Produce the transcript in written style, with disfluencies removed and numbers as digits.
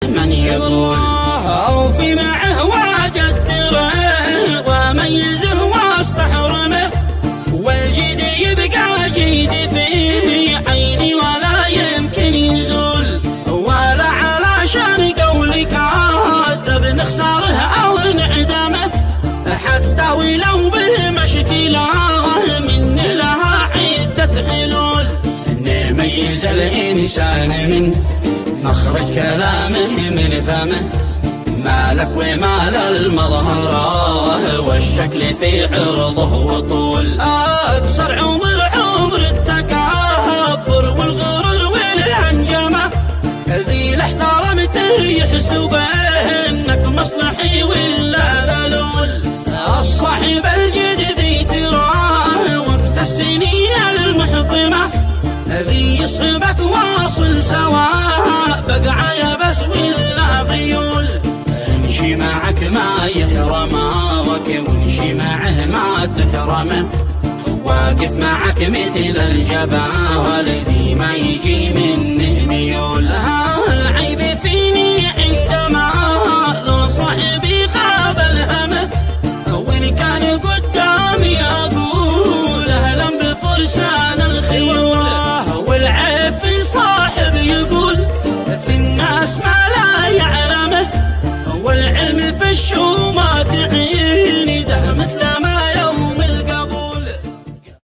من يقول أوفي معه وقدره وميزه واستحرمه، والجيد يبقى جيد في عيني ولا يمكن يزول، ولا علشان قولك كاذب نخسره أو نعدمه، حتى ولو به مشكلة من لها عدة حلول. نميز الإنسان من مخرج كلامه من فمه، مالك ومال المظهر والشكل في عرضه وطول، أكثر عمر التكبر والغرور والهنجمة، ذي اللي احترمته يحسب انك مصلحي ولا ذلول، الصاحب الجد ذي تراه وقت السنين المحطمة، ذي يصحبك واصل سواء بقعة بس ولا غيول، امشي معك ما يحرمك وامشي معه ما تحرمه، واقف معك مثل الجبال ذي ما يجي منه ميول.